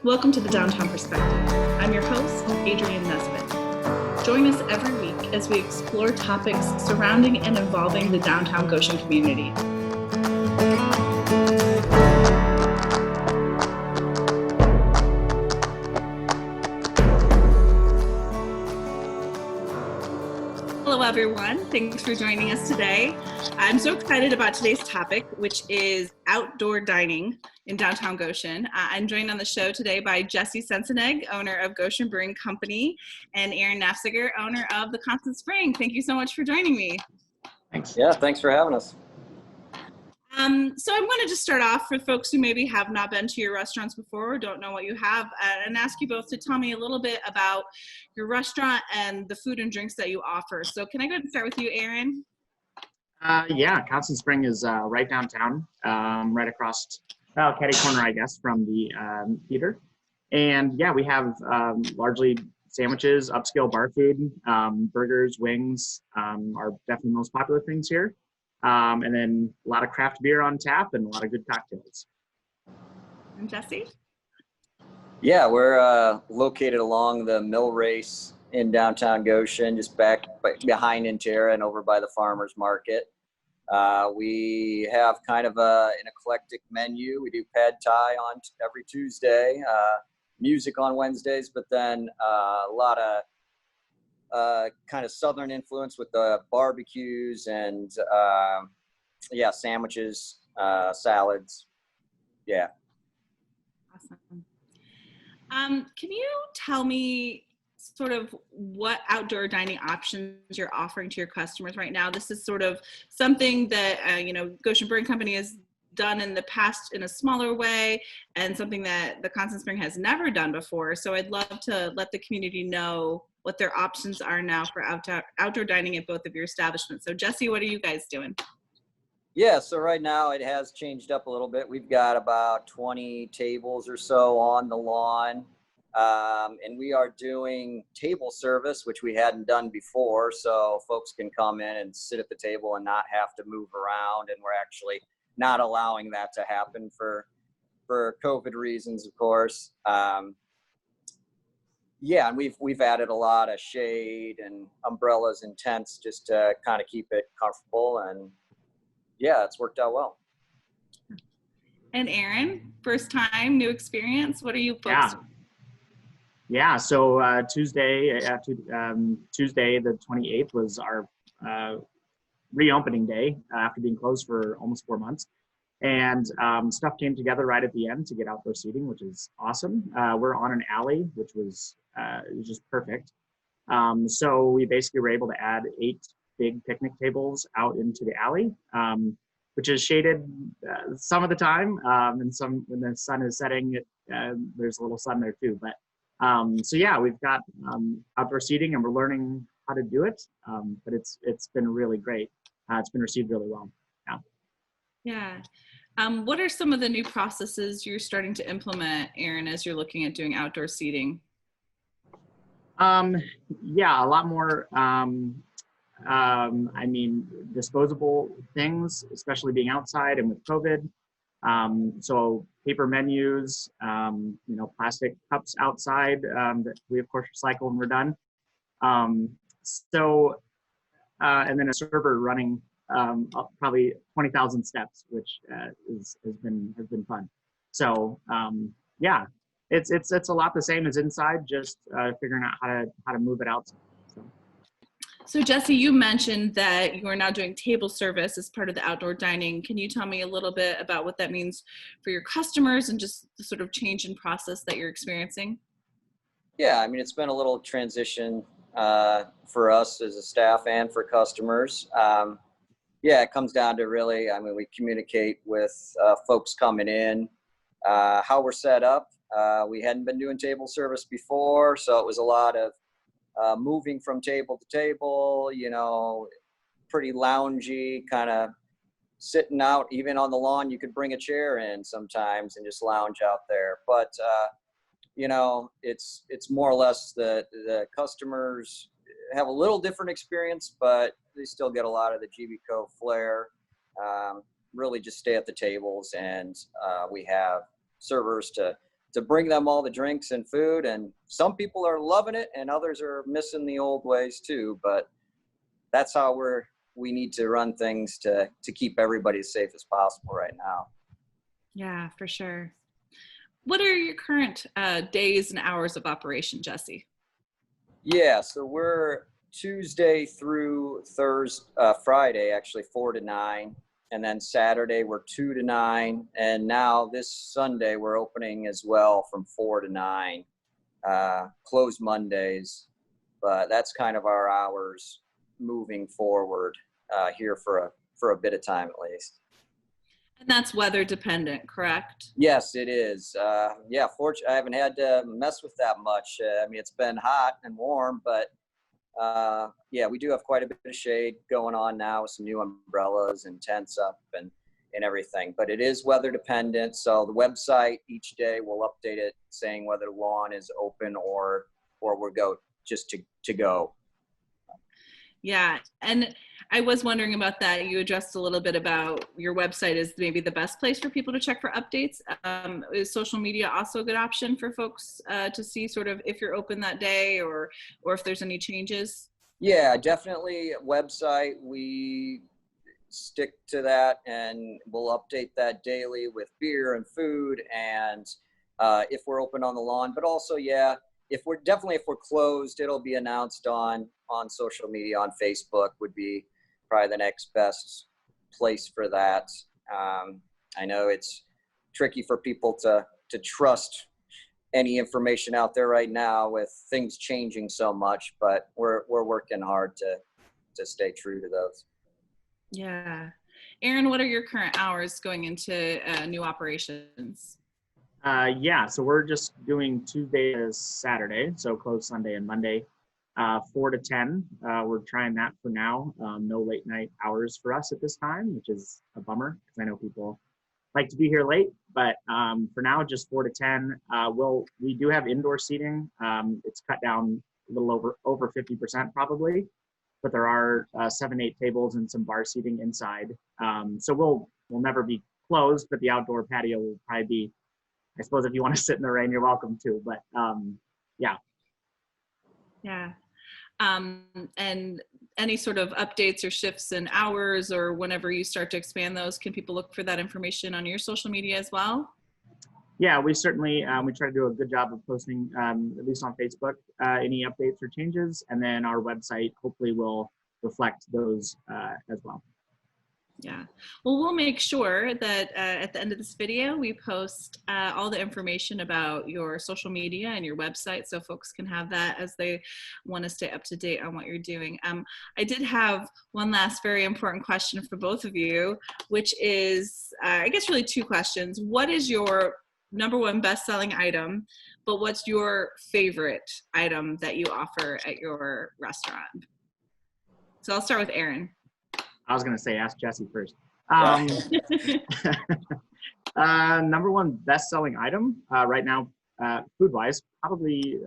Welcome to the Downtown Perspective. I'm your host, Adrienne Nesbitt. Join us every week as we explore topics surrounding and involving the downtown Goshen community. Hello, everyone. Thanks for joining us today. I'm so excited about today's topic, which is outdoor dining in downtown Goshen. I'm joined on the show today by Jesse Sensenig, owner of Goshen Brewing Company, and Aaron Nafziger, owner of the Constant Spring. Thank you so much for joining me. Thanks. Yeah, thanks for having us. So I'm going to just start off for folks who maybe have not been to your restaurants before or don't know what you have, and ask you both to tell me a little bit about your restaurant and the food and drinks that you offer. So can I go ahead and start with you, Aaron? Yeah, Constant Spring is right downtown, right across Caddy Corner, I guess, from the theater. And yeah, we have largely sandwiches, upscale bar food, burgers, wings are definitely the most popular things here. And then a lot of craft beer on tap and a lot of good cocktails. And Jesse? Yeah, we're located along the Mill Race in downtown Goshen, just back behind Intera and over by the farmers market. We have kind of an eclectic menu. We do pad thai on every Tuesday, music on Wednesdays, but then a lot of kind of Southern influence with the barbecues and yeah, sandwiches, salads. Yeah. Awesome. Can you tell me sort of what outdoor dining options you're offering to your customers right now? This is sort of something that, Goshen Brewing Company has done in the past in a smaller way, and something that the Constant Spring has never done before. So I'd love to let the community know what their options are now for outdoor dining at both of your establishments. So Jesse, what are you guys doing? Yeah, so right now it has changed up a little bit. We've got about 20 tables or so on the lawn. And we are doing table service, which we hadn't done before. So folks can come in and sit at the table and not have to move around. And we're actually not allowing that to happen for COVID reasons, of course. Yeah, and we've added a lot of shade and umbrellas and tents just to kind of keep it comfortable, and yeah, it's worked out well. And Aaron, first time, new experience. What are you folks doing? Yeah. So Tuesday the 28th was our reopening day after being closed for almost 4 months. And stuff came together right at the end to get outdoor seating, which is awesome. We're on an alley, which was just perfect. So we basically were able to add 8 big picnic tables out into the alley, which is shaded some of the time, and some when the sun is setting, there's a little sun there too. But so yeah, we've got outdoor seating, and we're learning how to do it. But it's been really great. It's been received really well. Yeah. What are some of the new processes you're starting to implement, Aaron, as you're looking at doing outdoor seating? Yeah, a lot more. Disposable things, especially being outside and with COVID. So paper menus, plastic cups outside that we of course recycle when we're done. And then a server running up probably 20,000 steps, which has been fun. So yeah, it's a lot the same as inside, just figuring out how to move it outside. So Jesse, you mentioned that you are now doing table service as part of the outdoor dining. Can you tell me a little bit about what that means for your customers and just the sort of change in process that you're experiencing? Yeah, I mean, it's been a little transition for us as a staff and for customers. Yeah, it comes down to really, we communicate with folks coming in, how we're set up. We hadn't been doing table service before, so it was a lot of moving from table to table, pretty loungy, kind of sitting out. Even on the lawn, you could bring a chair in sometimes and just lounge out there. But, it's more or less the customers have a little different experience, but they still get a lot of the GB Co flair. Really just stay at the tables, and we have servers to to bring them all the drinks and food. And some people are loving it and others are missing the old ways too. But that's how we need to run things to keep everybody as safe as possible right now. Yeah, for sure. What are your current days and hours of operation, Jesse? Yeah, so we're Tuesday through Friday, actually 4 to 9. And then Saturday we're 2 to 9. And now this Sunday we're opening as well from 4 to 9. Closed Mondays, but that's kind of our hours moving forward here for a bit of time at least. And that's weather dependent, correct? Yes, it is. Yeah, fortunately, I haven't had to mess with that much. I mean, it's been hot and warm, but yeah, we do have quite a bit of shade going on now with some new umbrellas and tents up and everything. But it is weather dependent. So the website each day will update it saying whether the lawn is open or we're just to go. Yeah, and I was wondering about that. You addressed a little bit about your website is maybe the best place for people to check for updates. Is social media also a good option for folks to see sort of if you're open that day or if there's any changes? Yeah, definitely website. We stick to that and we'll update that daily with beer and food and if we're open on the lawn, but also, yeah, if we're closed, it'll be announced on social media, on Facebook would be probably the next best place for that. I know it's tricky for people to trust any information out there right now with things changing so much, but we're working hard to stay true to those. Yeah. Aaron, what are your current hours going into new operations? Yeah, so we're just doing Tuesday to Saturday, so closed Sunday and Monday, 4 to 10. We're trying that for now. No late night hours for us at this time, which is a bummer because I know people like to be here late. But for now, just 4 to 10. We do have indoor seating. It's cut down a little over 50% probably, but there are 7-8 tables and some bar seating inside. So we'll never be closed, but the outdoor patio will probably be. I suppose if you want to sit in the rain, you're welcome to, but yeah. Yeah. And any sort of updates or shifts in hours or whenever you start to expand those, can people look for that information on your social media as well? Yeah, we certainly, we try to do a good job of posting, at least on Facebook, any updates or changes, and then our website hopefully will reflect those as well. Yeah, well, we'll make sure that at the end of this video, we post all the information about your social media and your website so folks can have that as they want to stay up to date on what you're doing. I did have one last very important question for both of you, which is, I guess really two questions. What is your number one best-selling item, but what's your favorite item that you offer at your restaurant? So I'll start with Aaron. I was going to say, ask Jesse first. Number one best-selling item right now, food-wise, probably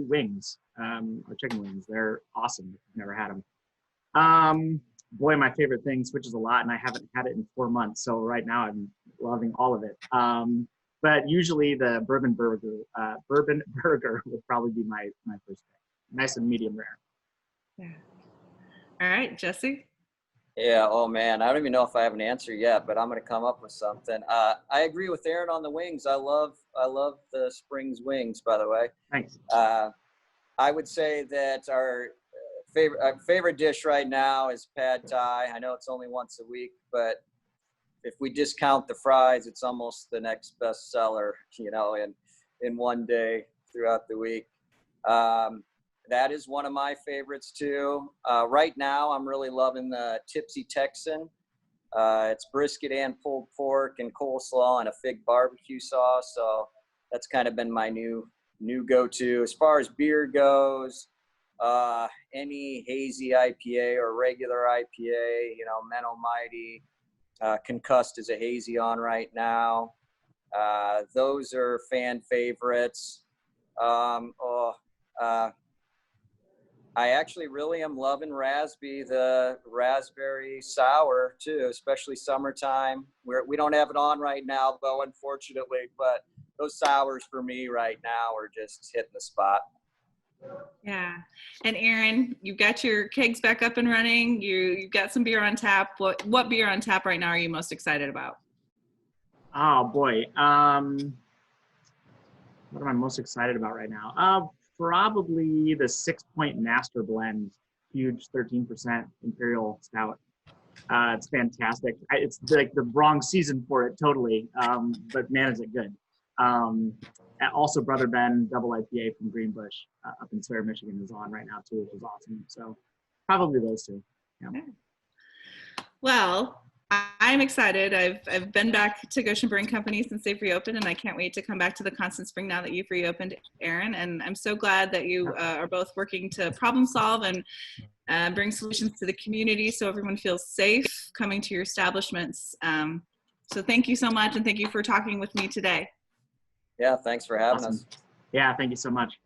wings, or chicken wings. They're awesome. I've never had them. Boy, my favorite thing switches a lot, and I haven't had it in 4 months. So right now, I'm loving all of it. But usually, the bourbon burger would probably be my first pick. Nice and medium rare. Yeah. All right, Jesse. Yeah, oh man, I don't even know if I have an answer yet, but I'm going to come up with something. I agree with Aaron on the wings. I love the Springs wings, by the way. Thanks. I would say that our favorite dish right now is pad thai. I know it's only once a week, but if we discount the fries, it's almost the next best seller, in one day throughout the week. That is one of my favorites too. Right now, I'm really loving the Tipsy Texan. It's brisket and pulled pork and coleslaw and a fig barbecue sauce. So that's kind of been my new go-to. As far as beer goes, any hazy IPA or regular IPA, Menno Mighty, Concussed is a hazy on right now. Those are fan favorites. I actually really am loving the raspberry sour too, especially summertime. We don't have it on right now though, unfortunately, but those sours for me right now are just hitting the spot. Yeah. And Aaron, you've got your kegs back up and running. You've got some beer on tap. What beer on tap right now are you most excited about? Oh boy. What am I most excited about right now? Probably the 6 Point Master Blend, huge 13% Imperial Stout. It's fantastic. It's like the wrong season for it, totally. But man, is it good. And also, Brother Ben Double IPA from Greenbush up in Sawyer, Michigan is on right now too, which is awesome. So probably those two. Yeah. Okay. Well, I'm excited. I've been back to Goshen Brewing Company since they've reopened, and I can't wait to come back to the Constant Spring now that you've reopened, Aaron. And I'm so glad that you are both working to problem solve and bring solutions to the community so everyone feels safe coming to your establishments. So thank you so much, and thank you for talking with me today. Yeah, thanks for having Awesome. us. Yeah, thank you so much.